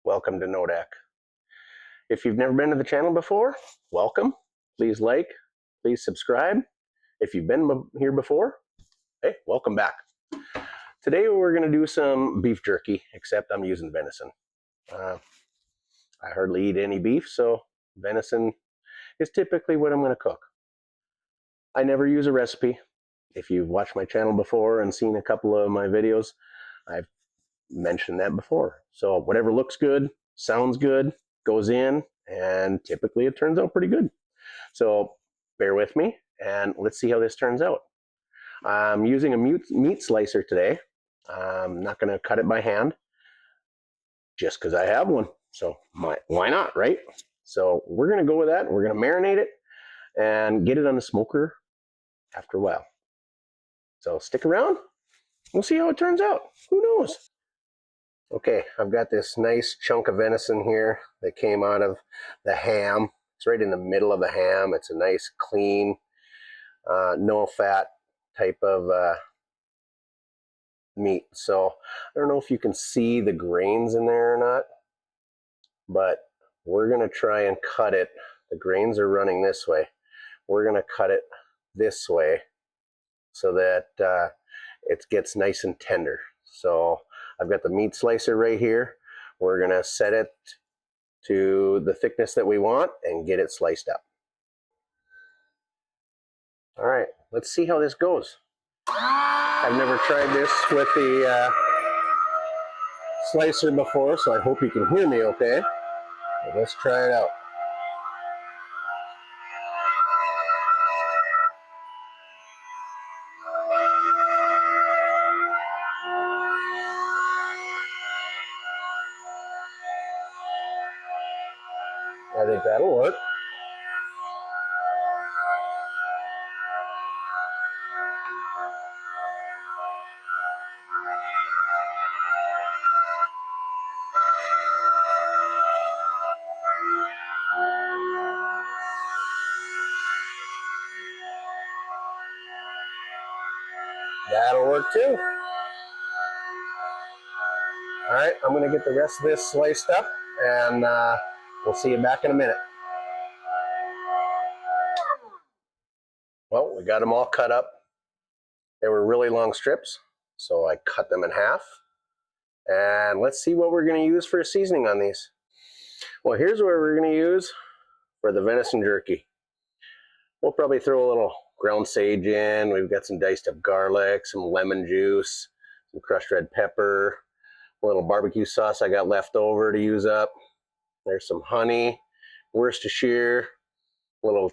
Welcome to Nodak. If you've never been to the channel before, welcome. Please like, please subscribe. If you've been here before, hey, welcome back. Today we're going to do some beef jerky, except I'm using venison. I hardly eat any beef, so venison is typically what I'm going to cook. I never use a recipe. If you've watched my channel before and seen a couple of my videos, I've mentioned that before. So whatever looks good, sounds good, goes in, and typically it turns out pretty good. So bear with me and let's see how this turns out. I'm using a meat slicer today. I'm not going to cut it by hand just because I have one. So why not, right? So we're going to go with that. We're going to marinate it and get it on the smoker after a while. So stick around. We'll see how it turns out. Who knows? Okay, I've got this nice chunk of venison here that came out of the ham. It's right in the middle of the ham. It's a nice, clean, no fat type of meat. So I don't know if you can see the grains in there or not, but we're going to try and cut it. The grains are running this way. We're going to cut it this way so that it gets nice and tender. So I've got the meat slicer right here. We're going to set it to the thickness that we want and get it sliced up. All right, let's see how this goes. I've never tried this with the slicer before, so I hope you can hear me okay. But let's try it out. I think that'll work. That'll work too. All right, I'm going to get the rest of this sliced up, and we'll see you back in a minute. Well, we got them all cut up. They were really long strips, so I cut them in half. And let's see what we're going to use for a seasoning on these. Well, here's what we're going to use for the venison jerky. We'll probably throw a little ground sage in. We've got some diced up garlic, some lemon juice, some crushed red pepper, a little barbecue sauce I got left over to use up. There's some honey, Worcestershire, a little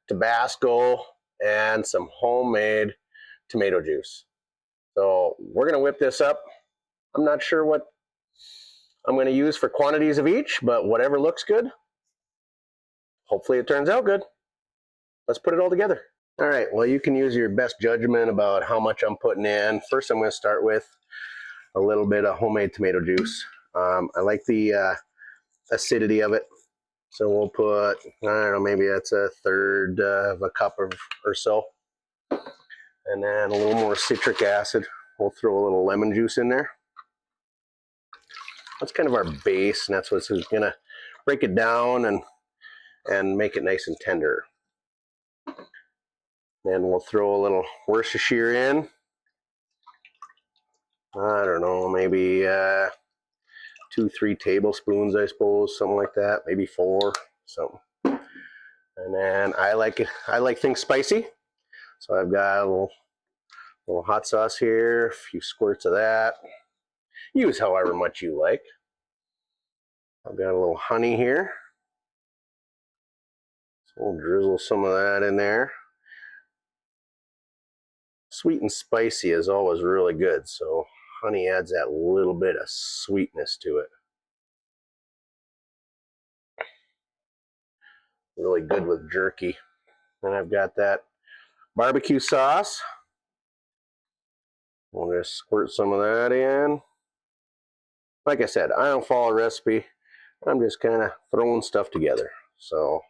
Tabasco, and some homemade tomato juice. So we're going to whip this up. I'm not sure what I'm going to use for quantities of each, but whatever looks good, hopefully it turns out good. Let's put it all together. All right, well, you can use your best judgment about how much I'm putting in. First, I'm going to start with a little bit of homemade tomato juice. I like the acidity of it. So we'll put, I don't know, maybe that's a third of a cup or so. And then a little more citric acid. We'll throw a little lemon juice in there. That's kind of our base, and that's what's going to break it down and make it nice and tender. Then we'll throw a little Worcestershire in. I don't know, maybe 2-3 tablespoons, I suppose, something like that, maybe 4, something. And then I like things spicy, so I've got a little hot sauce here, a few squirts of that. Use however much you like. I've got a little honey here, so we'll drizzle some of that in there. Sweet and spicy is always really good, so honey adds that little bit of sweetness to it. Really good with jerky. Then I've got that barbecue sauce. We'll just squirt some of that in. Like I said, I don't follow a recipe. I'm just kind of throwing stuff together. So,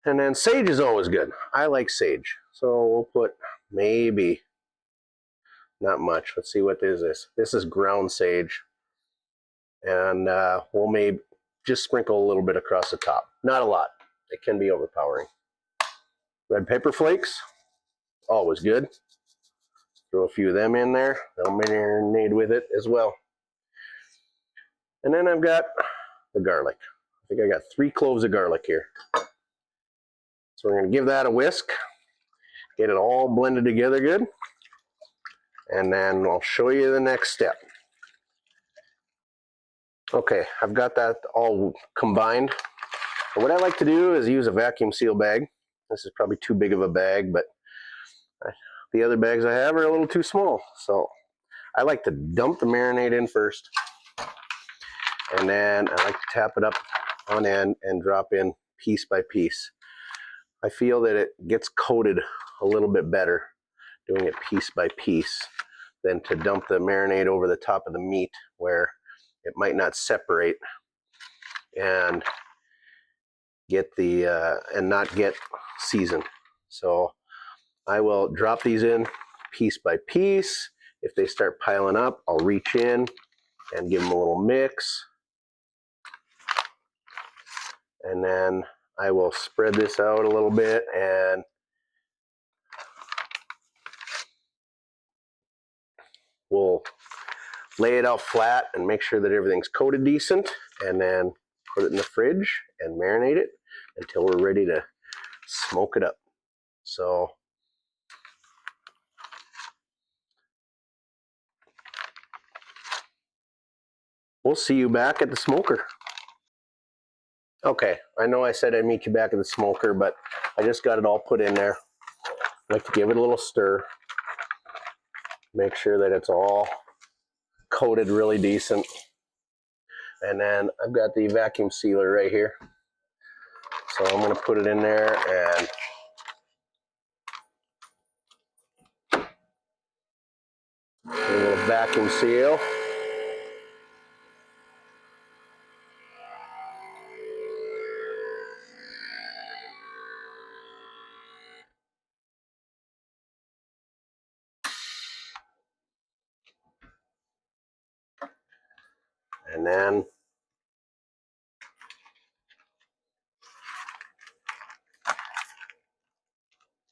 and then sage is always good. I like sage. So we'll put maybe, not much. Let's see what is this. This is ground sage. And we'll maybe just sprinkle a little bit across the top. Not a lot. It can be overpowering. Red pepper flakes, always good. Throw a few of them in there. That'll marinate with it as well. And then I've got the garlic. I think I got 3 cloves of garlic here. So we're going to give that a whisk. Get it all blended together good. And then I'll show you the next step. Okay, I've got that all combined. And what I like to do is use a vacuum seal bag. This is probably too big of a bag, but the other bags I have are a little too small. So I like to dump the marinade in first. And then I like to tap it up on end and drop in piece by piece. I feel that it gets coated a little bit better doing it piece by piece than to dump the marinade over the top of the meat where it might not separate and get the and not get seasoned. So I will drop these in piece by piece. If they start piling up, I'll reach in and give them a little mix. And then I will spread this out a little bit and we'll lay it out flat and make sure that everything's coated decent, and then put it in the fridge and marinate it until we're ready to smoke it up. So we'll see you back at the smoker. Okay, I know I said I'd meet you back at the smoker, but I just got it all put in there. I like to give it a little stir. Make sure that it's all coated really decent. And then I've got the vacuum sealer right here. So I'm going to put it in there and a little vacuum seal. And then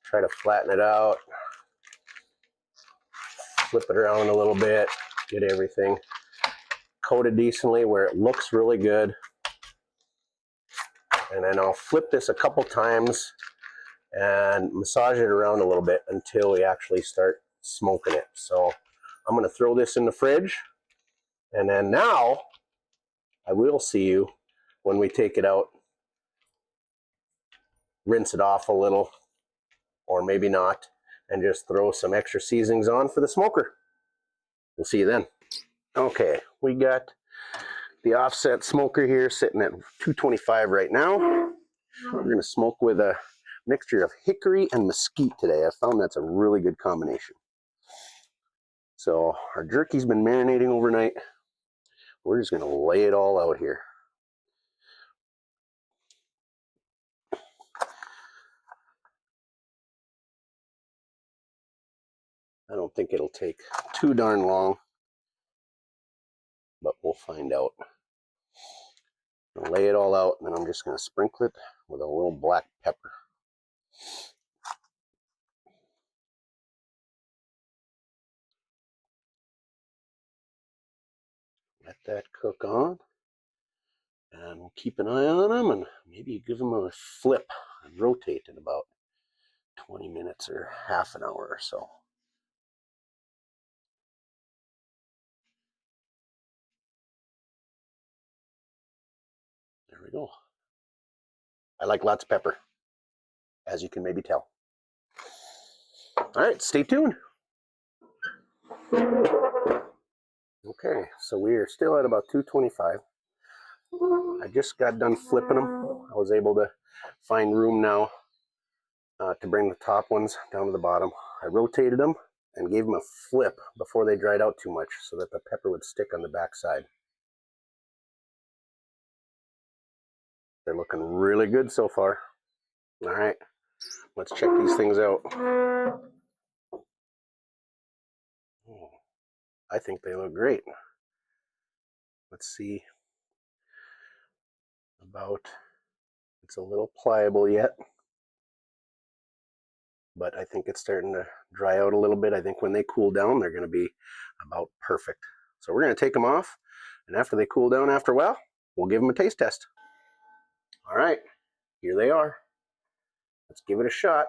try to flatten it out. Flip it around a little bit. Get everything coated decently where it looks really good. And then I'll flip this a couple times and massage it around a little bit until we actually start smoking it. So I'm going to throw this in the fridge. And then now I will see you when we take it out. Rinse it off a little, or maybe not, and just throw some extra seasonings on for the smoker. We'll see you then. Okay, we got the offset smoker here sitting at 225 right now. We're going to smoke with a mixture of hickory and mesquite today. I found that's a really good combination. So our jerky's been marinating overnight. We're just going to lay it all out here. I don't think it'll take too darn long, but we'll find out. I'll lay it all out, and then I'm just going to sprinkle it with a little black pepper. Let that cook on, and we'll keep an eye on them, and maybe give them a flip and rotate in about 20 minutes or half an hour or so. There we go. I like lots of pepper, as you can maybe tell. All right, stay tuned. Okay, so we are still at about 225. I just got done flipping them. I was able to find room now to bring the top ones down to the bottom. I rotated them and gave them a flip before they dried out too much so that the pepper would stick on the back side. They're looking really good so far. All right, let's check these things out. I think they look great. let's see, about, it's a little pliable yet, but I think it's starting to dry out a little bit. I think when they cool down, they're going to be about perfect. So we're going to take them off, and after they cool down after a while, we'll give them a taste test. All right, here they are. Let's give it a shot.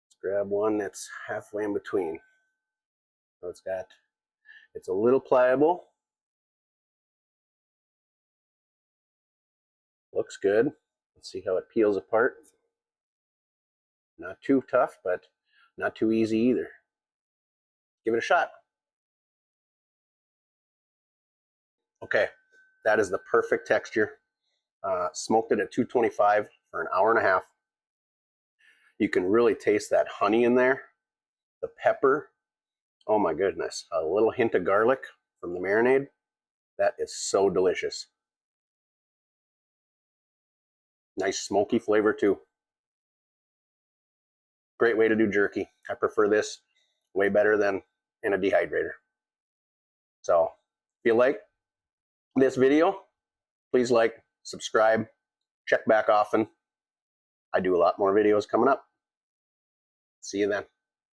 Let's grab one that's halfway in between. So it's a little pliable. Looks good. Let's see how it peels apart. Not too tough, but not too easy either. Give it a shot. Okay, that is the perfect texture. Smoked it at 225 for an hour and a half. You can really taste that honey in there, the pepper. Oh my goodness, a little hint of garlic from the marinade. That is so delicious. Nice smoky flavor too. Great way to do jerky. I prefer this way better than in a dehydrator. So if you like this video, please like, subscribe, check back often. I do a lot more videos coming up. See you then.